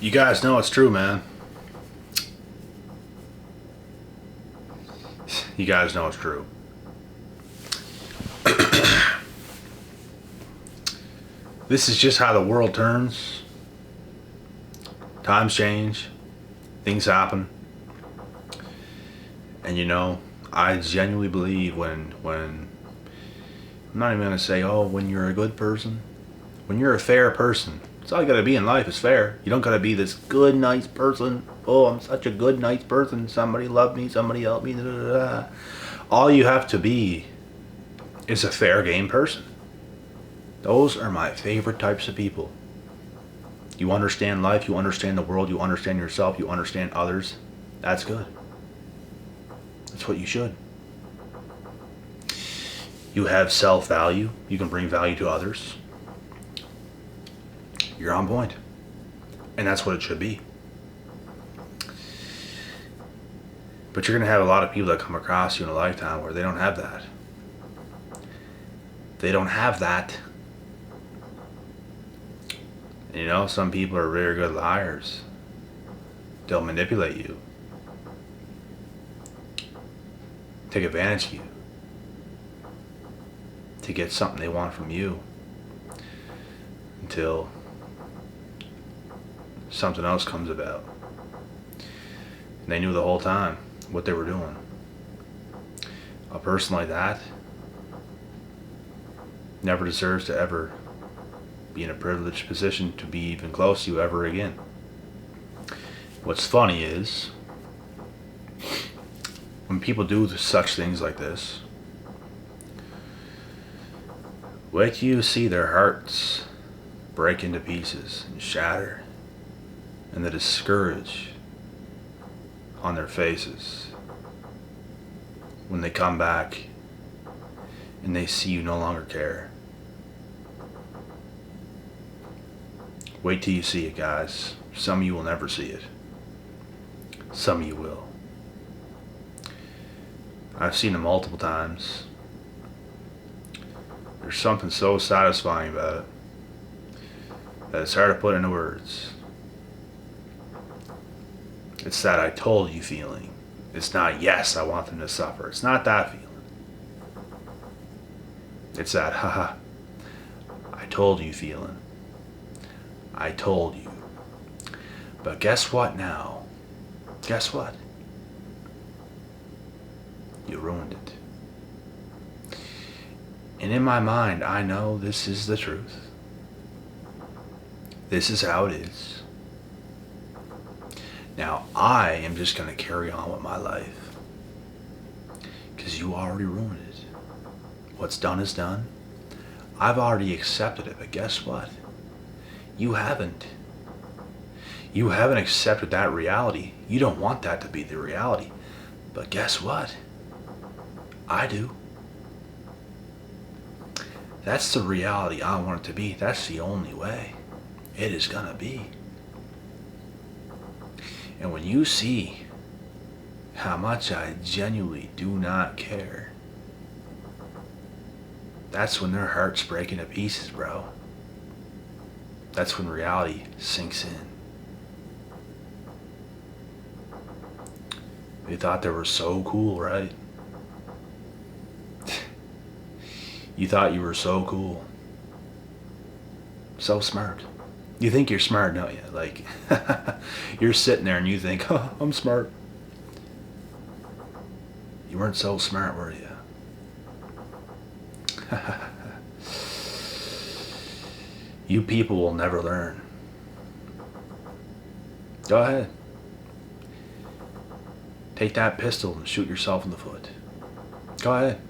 You guys know it's true, man. You guys know it's true. This is just how the world turns. Times change. Things happen. And I genuinely believe when I'm not even going to say, when you're a good person. When you're a fair person. It's all you got to be in life is fair. You don't got to be this good, nice person. Oh, I'm such a good, nice person. Somebody loved me. Somebody helped me. Da, da, da. All you have to be is a fair game person. Those are my favorite types of people. You understand life. You understand the world. You understand yourself. You understand others. That's good. That's what you should. You have self-value. You can bring value to others. You're on point. And that's what it should be. But you're going to have a lot of people that come across you in a lifetime where they don't have that. They don't have that. And some people are very good liars. They'll manipulate you. Take advantage of you. To get something they want from you. Until something else comes about. And they knew the whole time what they were doing. A person like that never deserves to ever be in a privileged position to be even close to you ever again. What's funny is when people do such things like this, wait till you see their hearts break into pieces and shatter, and the discourage on their faces when they come back and they see you no longer care. Wait till you see it, guys. Some of you will never see it. Some of you will. I've seen it multiple times. There's something so satisfying about it that it's hard to put into words. It's that I told you feeling. It's not, yes, I want them to suffer. It's not that feeling. It's that, haha, I told you feeling. I told you. But guess what now? Guess what? You ruined it. And in my mind, I know this is the truth. This is how it is. Now, I am just going to carry on with my life. Because you already ruined it. What's done is done. I've already accepted it, but guess what? You haven't. You haven't accepted that reality. You don't want that to be the reality. But guess what? I do. That's the reality I want it to be. That's the only way it is going to be. And when you see how much I genuinely do not care, that's when their hearts break into pieces, bro. That's when reality sinks in. They thought they were so cool, right? You thought you were so cool. So smart. You think you're smart, don't you? Like, you're sitting there and you think, oh, I'm smart. You weren't so smart, were you? You people will never learn. Go ahead. Take that pistol and shoot yourself in the foot. Go ahead.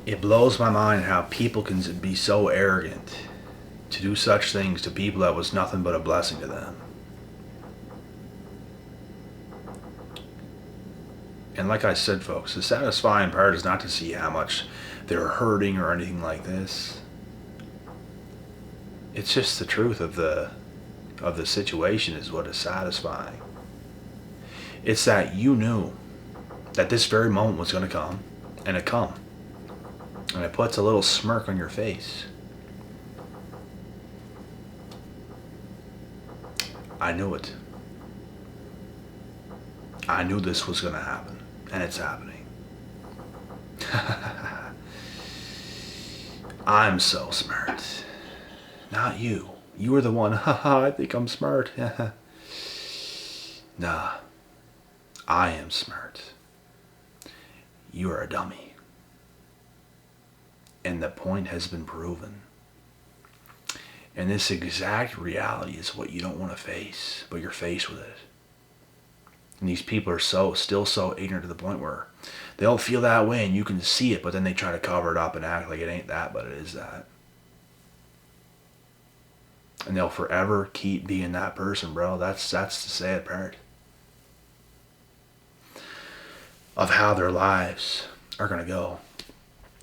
It blows my mind how people can be so arrogant to do such things to people that was nothing but a blessing to them. And like I said, folks, the satisfying part is not to see how much they're hurting or anything like this. It's just the truth of the situation is what is satisfying. It's that you knew that this very moment was going to come, and it come. And it puts a little smirk on your face. I knew it. I knew this was going to happen. And it's happening. I'm so smart. Not you. You were the one, haha, I think I'm smart. Nah. I am smart. You are a dummy. And the point has been proven. And this exact reality is what you don't want to face, but you're faced with it. And these people are still so ignorant to the point where they'll feel that way and you can see it, but then they try to cover it up and act like it ain't that, but it is that. And they'll forever keep being that person, bro. That's the sad part of how their lives are going to go.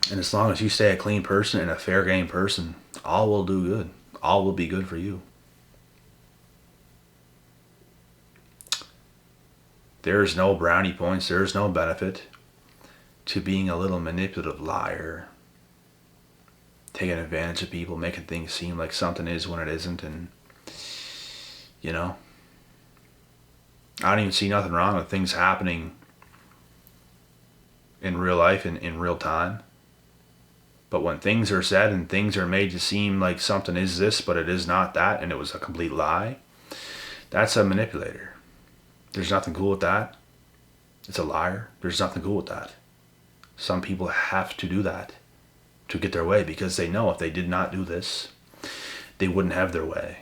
And as long as you stay a clean person and a fair game person, all will do good. All will be good for you. There's no brownie points. There's no benefit to being a little manipulative liar. Taking advantage of people, making things seem like something is when it isn't. And, you know, I don't even see nothing wrong with things happening in real life and in real time. But when things are said and things are made to seem like something is this, but it is not that, and it was a complete lie, that's a manipulator. There's nothing cool with that. It's a liar. There's nothing cool with that. Some people have to do that to get their way because they know if they did not do this, they wouldn't have their way.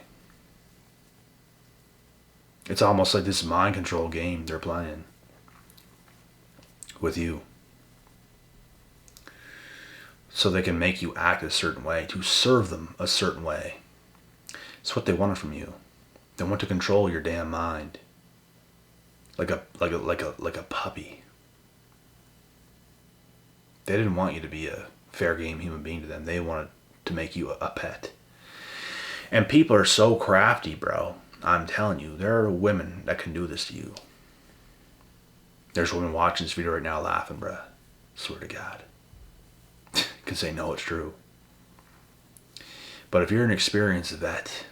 It's almost like this mind control game they're playing with you. So they can make you act a certain way, to serve them a certain way. It's what they wanted from you. They want to control your damn mind. Like a puppy. They didn't want you to be a fair game human being to them. They wanted to make you a pet. And people are so crafty, bro. I'm telling you, there are women that can do this to you. There's women watching this video right now laughing, bro. Swear to God. Because they know it's true. But if you're an experienced vet,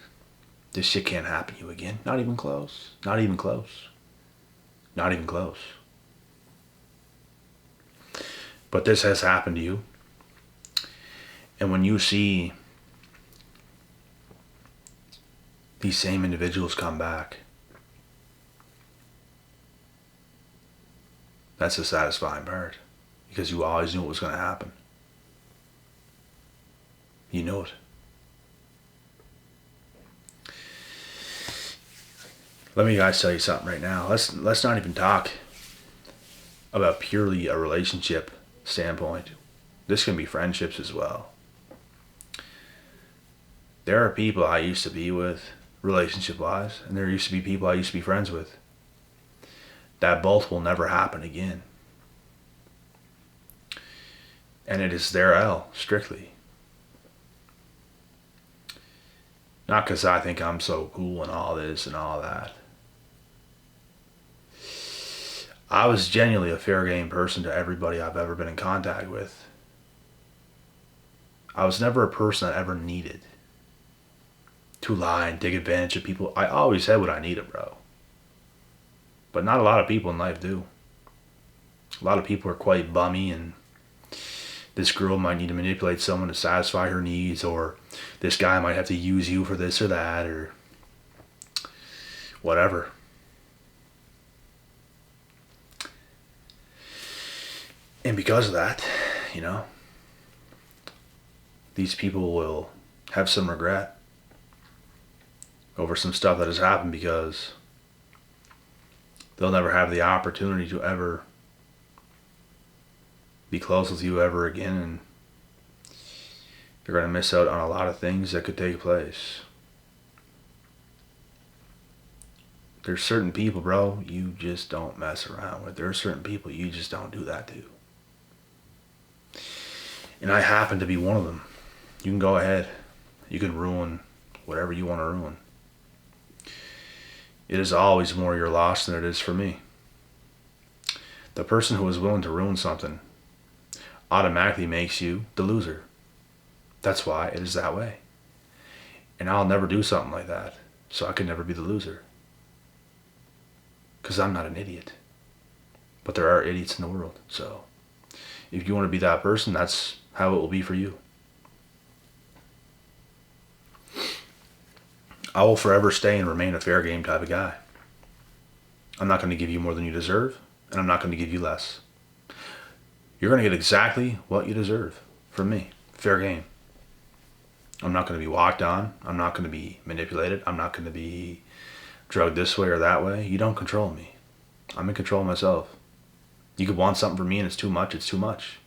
this shit can't happen to you again. Not even close. Not even close. Not even close. But this has happened to you. And when you see these same individuals come back, that's the satisfying part. Because you always knew what was going to happen. You know it. Let me guys tell you something right now. Let's not even talk about purely a relationship standpoint. This can be friendships as well. There are people I used to be with, relationship-wise, and there used to be people I used to be friends with. That both will never happen again. And it is their L, strictly. Not because I think I'm so cool and all this and all that. I was genuinely a fair game person to everybody I've ever been in contact with. I was never a person that ever needed to lie and take advantage of people. I always had what I needed, bro. But not a lot of people in life do. A lot of people are quite bummy, and this girl might need to manipulate someone to satisfy her needs, or this guy might have to use you for this or that, or whatever. And because of that, you know, these people will have some regret over some stuff that has happened, because they'll never have the opportunity to ever be close with you ever again, and you're going to miss out on a lot of things that could take place. There's certain people, bro, you just don't mess around with. There are certain people you just don't do that to. And I happen to be one of them. You can go ahead. You can ruin whatever you want to ruin. It is always more your loss than it is for me. The person who is willing to ruin something automatically makes you the loser. That's why it is that way. And I'll never do something like that, so I can never be the loser. Because I'm not an idiot. But there are idiots in the world, so if you want to be that person, that's how it will be for you. I will forever stay and remain a fair game type of guy. I'm not going to give you more than you deserve, and I'm not going to give you less. You're going to get exactly what you deserve from me. Fair game. I'm not going to be walked on. I'm not going to be manipulated. I'm not going to be drugged this way or that way. You don't control me. I'm in control of myself. You could want something from me and it's too much. It's too much.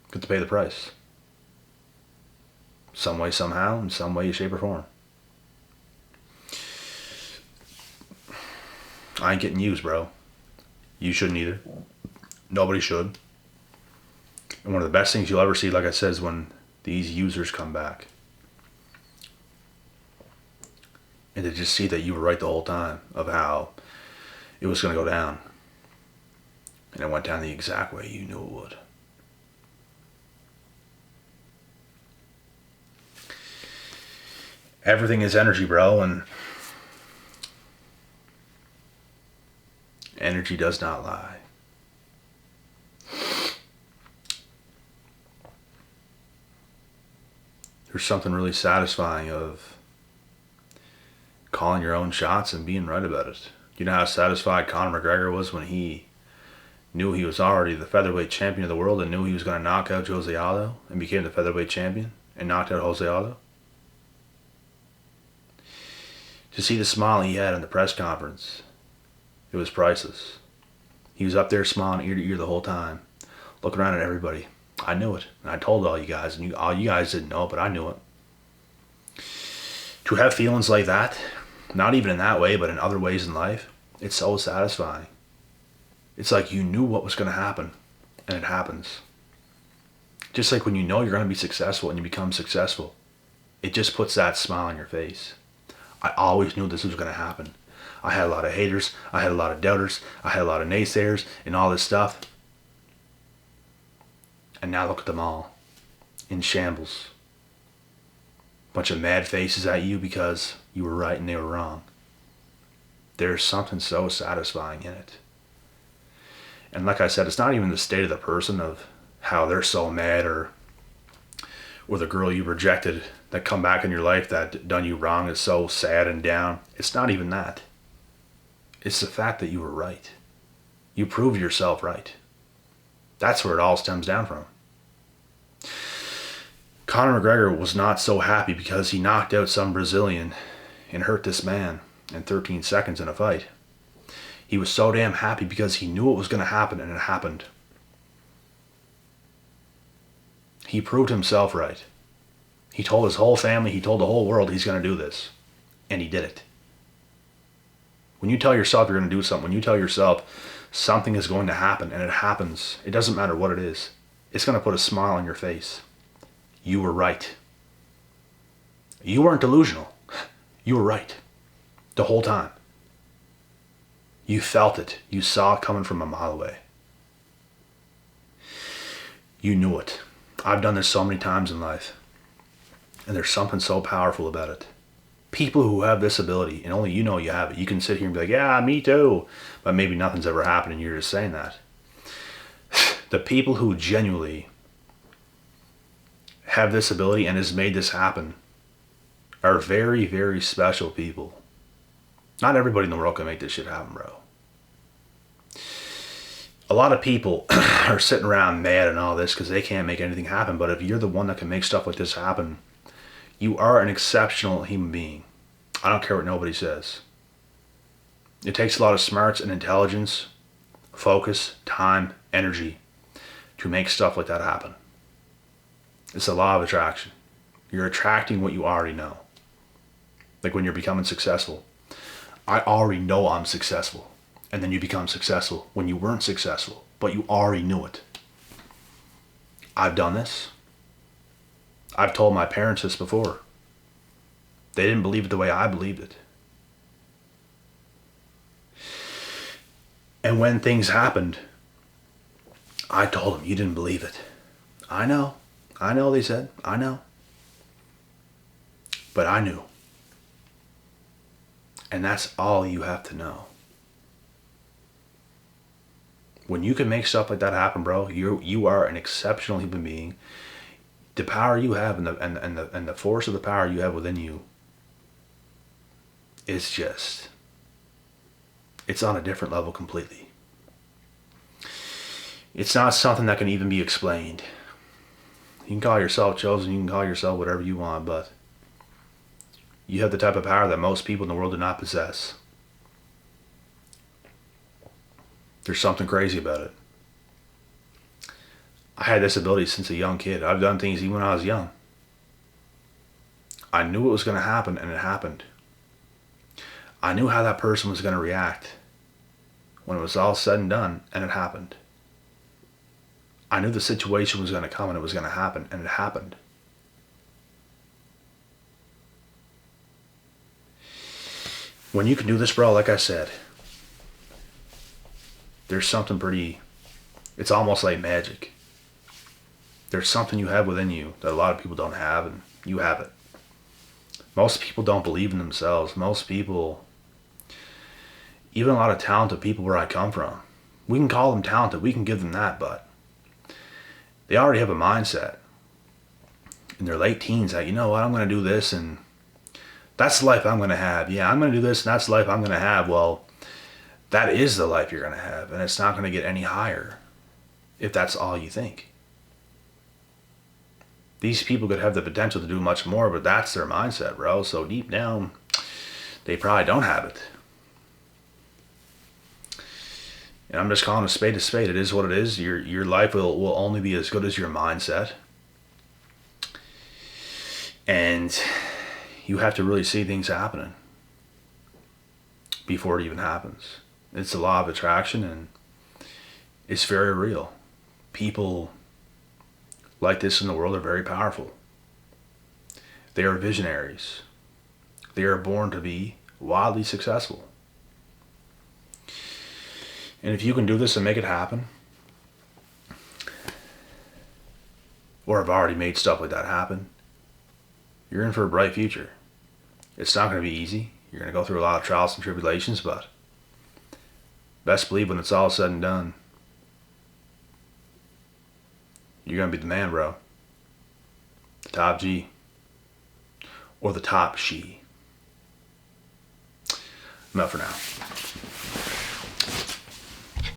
You have to pay the price. Some way, somehow, in some way, shape, or form. I ain't getting used, bro. You shouldn't either. Nobody should. And one of the best things you'll ever see, like I said, is when these users come back. And to just see that you were right the whole time of how it was going to go down. And it went down the exact way you knew it would. Everything is energy, bro, and energy does not lie. There's something really satisfying of calling your own shots and being right about it. You know how satisfied Conor McGregor was when he knew he was already the featherweight champion of the world and knew he was going to knock out Jose Aldo and became the featherweight champion and knocked out Jose Aldo? To see the smile he had in the press conference, it was priceless. He was up there smiling ear to ear the whole time, looking around at everybody. I knew it, and I told all you guys, and all you guys didn't know it, but I knew it. To have feelings like that, not even in that way, but in other ways in life, it's so satisfying. It's like you knew what was going to happen, and it happens. Just like when you know you're going to be successful and you become successful, it just puts that smile on your face. I always knew this was going to happen. I had a lot of haters, I had a lot of doubters, I had a lot of naysayers, and all this stuff. And now look at them all, in shambles. Bunch of mad faces at you because you were right and they were wrong. There's something so satisfying in it. And like I said, it's not even the state of the person of how they're so mad or the girl you rejected that come back in your life that done you wrong is so sad and down. It's not even that. It's the fact that you were right. You proved yourself right. That's where it all stems down from. Conor McGregor was not so happy because he knocked out some Brazilian and hurt this man in 13 seconds in a fight. He was so damn happy because he knew it was going to happen, and it happened. He proved himself right. He told his whole family, he told the whole world he's going to do this. And he did it. When you tell yourself you're going to do something, when you tell yourself something is going to happen and it happens, it doesn't matter what it is. It's going to put a smile on your face. You were right. You weren't delusional. You were right. The whole time. You felt it. You saw it coming from a mile away. You knew it. I've done this so many times in life. And there's something so powerful about it. People who have this ability, and only you know you have it, you can sit here and be like, yeah, me too. But maybe nothing's ever happened and you're just saying that. The people who genuinely have this ability and has made this happen are very, very special people. Not everybody in the world can make this shit happen, bro. A lot of people are sitting around mad and all this because they can't make anything happen. But if you're the one that can make stuff like this happen, you are an exceptional human being. I don't care what nobody says. It takes a lot of smarts and intelligence, focus, time, energy to make stuff like that happen. It's the law of attraction. You're attracting what you already know. Like when you're becoming successful. I already know I'm successful. And then you become successful when you weren't successful, but you already knew it. I've done this. I've told my parents this before. They didn't believe it the way I believed it. And when things happened, I told them, you didn't believe it. I know, they said, I know. But I knew. And that's all you have to know. When you can make stuff like that happen, bro, you are an exceptional human being. The power you have and the force of the power you have within you is just, it's on a different level completely. It's not something that can even be explained. You can call yourself chosen, you can call yourself whatever you want, but you have the type of power that most people in the world do not possess. There's something crazy about it. I had this ability since a young kid. I've done things even when I was young. I knew it was going to happen, and it happened. I knew how that person was going to react when it was all said and done, and it happened. I knew the situation was going to come, and it was going to happen, and it happened. When you can do this, bro, like I said, there's something pretty, it's almost like magic. There's something you have within you that a lot of people don't have, and you have it. Most people don't believe in themselves. Most people, even a lot of talented people where I come from, we can call them talented, we can give them that, but they already have a mindset in their late teens that, you know what, I'm going to do this, and that's the life I'm going to have. Yeah, I'm going to do this, and that's the life I'm going to have. Well, that is the life you're going to have, and it's not going to get any higher if that's all you think. These people could have the potential to do much more, but that's their mindset, bro. So deep down, they probably don't have it. And I'm just calling a spade a spade. It is what it is. Your life will only be as good as your mindset. And you have to really see things happening before it even happens. It's the law of attraction, and it's very real. People like this in the world are very powerful. They are visionaries. They are born to be wildly successful. And if you can do this and make it happen, or have already made stuff like that happen, you're in for a bright future. It's not going to be easy. You're going to go through a lot of trials and tribulations, but best believe when it's all said and done, you're going to be the man, bro. The top G. Or the top she. I'm out for now.